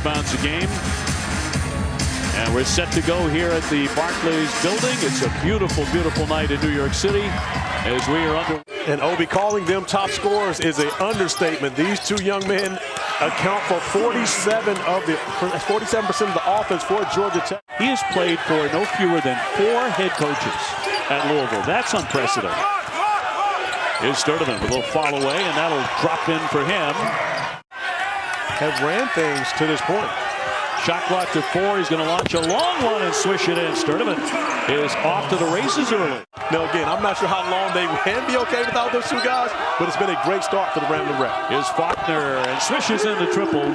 rebounds a game. And we're set to go here at the Barclays building. It's a beautiful, beautiful night in New York City as we are under. And Obi, calling them top scorers is an understatement. These two young men account for 47% of the offense for Georgia Tech. He has played for no fewer than 4 head coaches at Louisville. That's unprecedented. Here's Sturdivant with a little fall away, and that'll drop in for him. Have ran things to this point. Shot clock to 4. He's going to launch a long one and swish it in. Sturdivant is off to the races early. Now, again, I'm not sure how long they can be okay without those two guys, but it's been a great start for the Ramblin' Wreck. Here's Faulkner and swishes in the triple.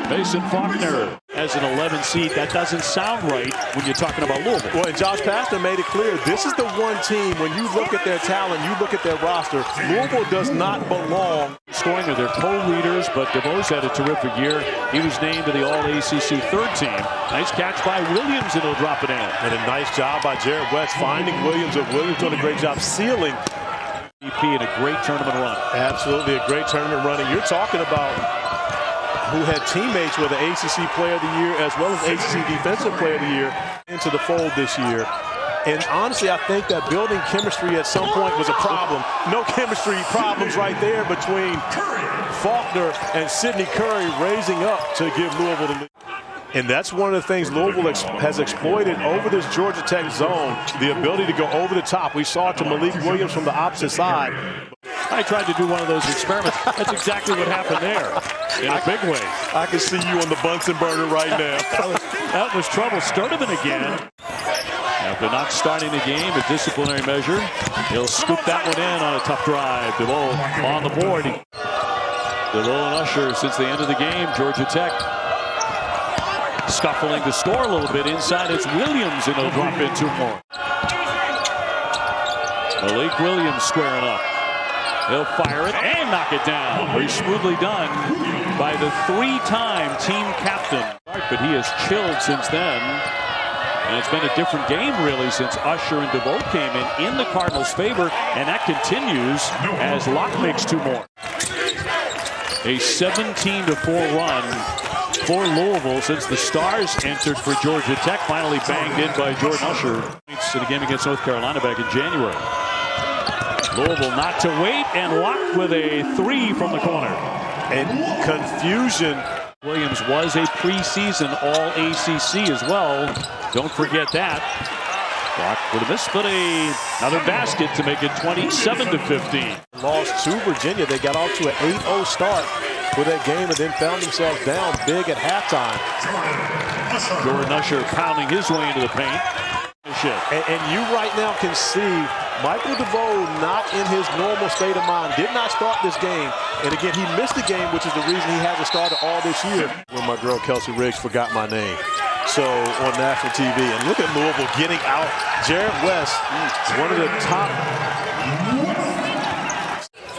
Mason Faulkner as an 11 seed. That doesn't sound right when you're talking about Louisville. Well, and Josh Pastner made it clear, this is the one team, when you look at their talent, you look at their roster, Louisville does not belong. Scoring with their co-leaders, but DeVos had a terrific year. He was named to the All-ACC third team. Nice catch by Williams, and he'll drop it in. And a nice job by Jarrod West finding Williams. Williams doing a great job sealing. EP in a great tournament run. Absolutely a great tournament running. You're talking about who had teammates with the ACC Player of the Year as well as ACC Defensive Player of the Year into the fold this year. And honestly, I think that building chemistry at some point was a problem. No chemistry problems right there between Faulkner and Sidney Curry raising up to give Louisville the lead. And that's one of the things Louisville has exploited over this Georgia Tech zone, the ability to go over the top. We saw it to Malik Williams from the opposite side. I tried to do one of those experiments. That's exactly what happened there in a big way. I can see you on the Bunsen burner right now. That was trouble. Sturdivant again. After not starting the game, a disciplinary measure. He'll scoop that one in on a tough drive. DeVos on the board. DeVos and Usher since the end of the game. Georgia Tech scuffling to score a little bit. Inside it's Williams, and he'll drop in 2 more. Malik Williams squaring up. He'll fire it and knock it down. Very smoothly done by the 3-time team captain. But he has chilled since then. And it's been a different game, really, since Usher and DeVos came in the Cardinals' favor. And that continues as Locke makes 2 more. A 17-4 run for Louisville since the Stars entered for Georgia Tech. Finally banged in by Jordan Usher in a game against North Carolina back in January. Louisville not to wait, and Locke with a 3 from the corner. And confusion. Williams was a preseason All-ACC as well. Don't forget that. Locke with a miss, but another basket to make it 27-15. Lost to Virginia. They got off to an 8-0 start for that game and then found themselves down big at halftime. Jordan Usher pounding his way into the paint. And you right now can see Michael DeVos not in his normal state of mind. Did not start this game. And again, he missed the game, which is the reason he hasn't started all this year. When my girl Kelsey Riggs forgot my name. So on national TV. And look at Louisville getting out. Jarrod West, one of the top,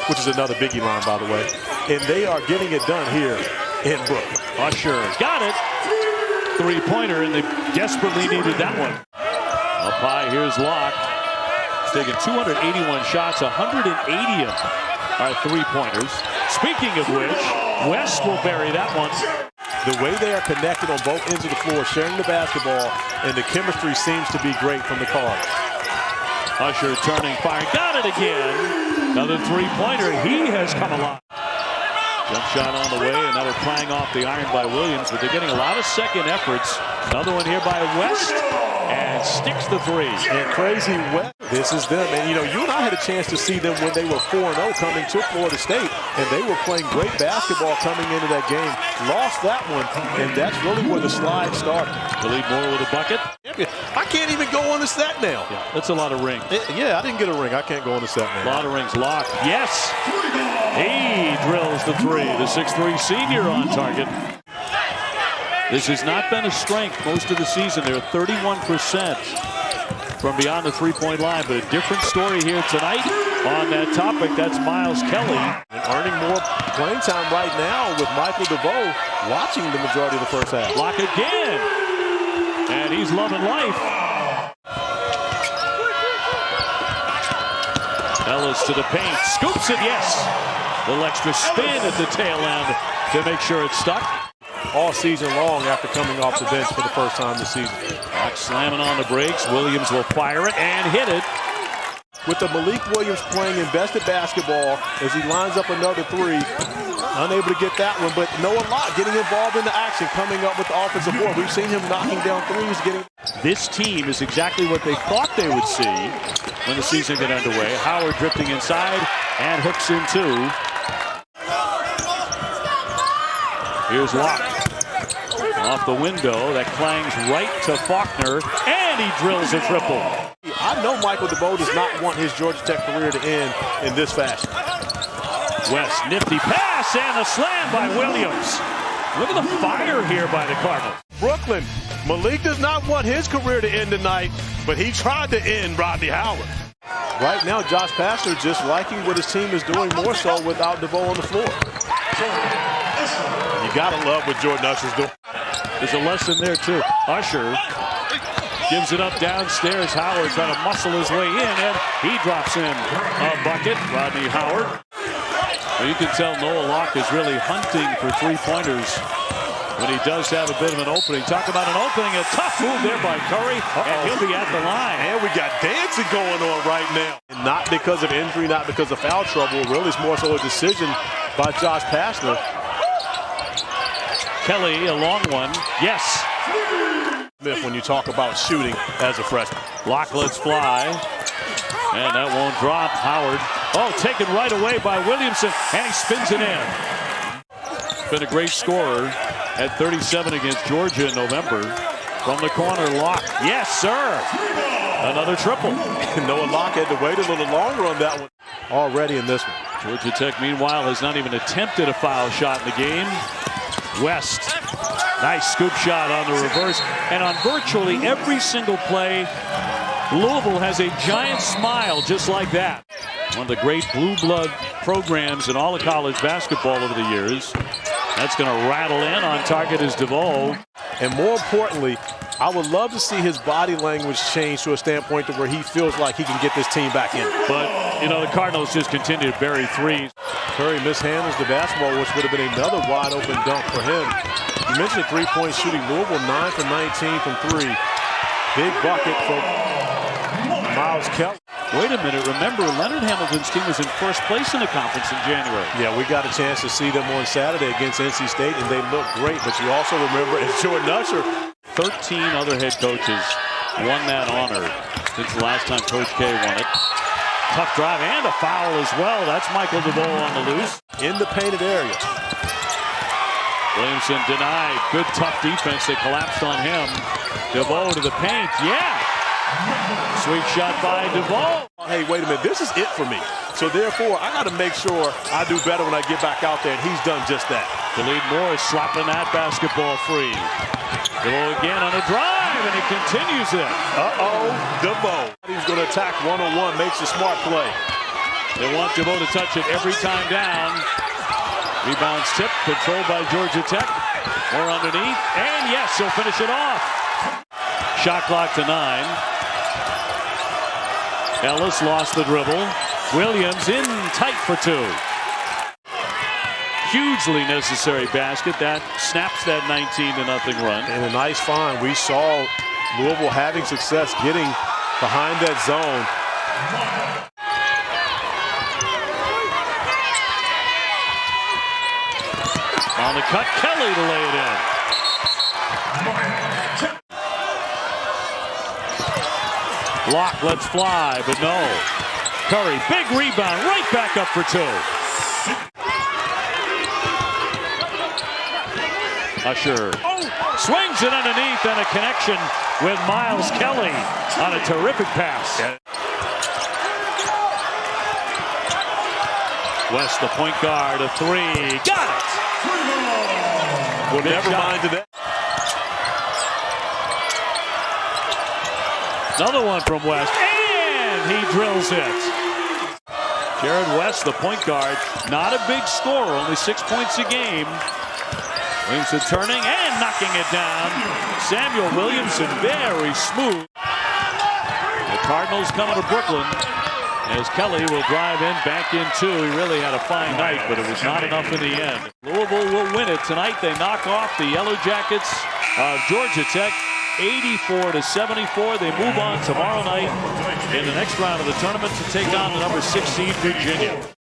which is another Biggie line, by the way. And they are getting it done here in Brooklyn. Usher got it. 3-pointer, and they desperately needed that one. Up high, here's Locke. He's taken 281 shots, 180 of them are 3-pointers. Speaking of which, West will bury that one. The way they are connected on both ends of the floor, sharing the basketball, and the chemistry seems to be great from the Cards. Usher turning, firing, got it again. Another 3-pointer, he has come alive. Jump shot on the way, and now they're playing off the iron by Williams, but they're getting a lot of second efforts. Another one here by West, and sticks the 3. And crazy West, this is them. And you know, you and I had a chance to see them when they were 4-0 coming to Florida State, and they were playing great basketball coming into that game. Lost that one, and that's really where the slide started. Khalid Moore with a bucket. I can't even go on the set now. Yeah, that's a lot of rings. Yeah, I didn't get a ring. I can't go on the set now. A lot of rings. Locke, yes! He drills the 3. The 6'3" senior on target. This has not been a strength most of the season. They're 31% from beyond the 3-point line, but a different story here tonight on that topic. That's Miles Kelly. And earning more playing time right now with Michael DeVos watching the majority of the first half. Locke again. And he's loving life. Ellis to the paint. Scoops it, yes. Little extra spin at the tail end to make sure it's stuck. all season long after coming off the bench for the first time this season. Locke slamming on the brakes. Williams will fire it and hit it. With the Malik Williams playing invested basketball as he lines up another three. Unable to get that one, but Noah Locke getting involved in the action, coming up with the offensive board. We've seen him knocking down threes. This team is exactly what they thought they would see when the season got underway. Howard drifting inside and hooks in two. Here's Locke. Off the window, that clangs right to Faulkner, and he drills a triple. I know Michael DeVoe does not want his Georgia Tech career to end in this fashion. West, nifty pass, and a slam by Williams. Look at the fire here by the Cardinals. Brooklyn, Malik does not want his career to end tonight, but he tried to end Rodney Howard. Right now, Josh Pastner just liking what his team is doing more so without DeVoe on the floor. You gotta love what Jordan Usher's doing. There's a lesson there too. Usher gives it up downstairs. Howard trying to muscle his way in, and he drops in a bucket. Rodney Howard. Well, you can tell Noah Locke is really hunting for three-pointers when he does have a bit of an opening. Talk about an opening, a tough move there by Curry, and he'll be at the line. And we got dancing going on right now. And not because of injury, not because of foul trouble. Really, it's more so a decision by Josh Pastner. Kelly, a long one. Yes. When you talk about shooting as a freshman. Locke lets fly. And that won't drop. Howard. Oh, taken right away by Williamson. And he spins it in. Been a great scorer at 37 against Georgia in November. From the corner, Locke. Yes, sir. Another triple. Noah Locke had to wait a little longer on that one. Already in this one. Georgia Tech, meanwhile, has not even attempted a foul shot in the game. West. Nice scoop shot on the reverse. And on virtually every single play, Louisville has a giant smile just like that. One of the great blue blood programs in all of college basketball over the years. That's going to rattle in. On target is DeVoe. And more importantly, I would love to see his body language change to a standpoint to where he feels like he can get this team back in. But, you know, the Cardinals just continue to bury threes. Curry mishandles the basketball, which would have been another wide open dunk for him. You mentioned three-point shooting. Louisville 9 for 19 from three. Big bucket from Miles Kelly. Wait a minute. Remember, Leonard Hamilton's team was in first place in the conference in January. Yeah, we got a chance to see them on Saturday against NC State, and they looked great. But you also remember, as Jordan Usher, 13 other head coaches won that honor since the last time Coach K won it. Tough drive and a foul as well. That's Michael DeVoe on the loose. In the painted area. Williamson denied. Good tough defense. They collapsed on him. DeVoe to the paint. Yeah. Sweet shot by DeVoe. Hey, wait a minute. This is it for me. So therefore, I got to make sure I do better when I get back out there, and he's done just that. Khalid Morris slapping that basketball free. DeVoe again on a drive, and he continues it. DeVoe. He's going to attack one-on-one, makes a smart play. They want DeVoe to touch it every time down. Rebounds tip, controlled by Georgia Tech. More underneath, and yes, he'll finish it off. Shot clock to 9. Ellis lost the dribble. Williams in tight for two. Hugely necessary basket that snaps that 19-0 run. And a nice find. We saw Louisville having success getting behind that zone. On the cut, Kelly to lay it in. Locke lets fly, but no. Curry, big rebound, right back up for two. Usher swings it underneath, and a connection with Miles Kelly on a terrific pass. West, the point guard, a three. Got it! Well, never mind to that. Another one from West, and he drills it. Jarrod West, the point guard, not a big scorer, only 6 points a game. Williamson turning and knocking it down. Samuel Williamson, very smooth. The Cardinals coming to Brooklyn as Kelly will drive in, back in two. He really had a fine night, but it was not enough in the end. Louisville will win it tonight. They knock off the Yellow Jackets of Georgia Tech 84-74. They move on tomorrow night in the next round of the tournament to take on the number 6 seed Virginia.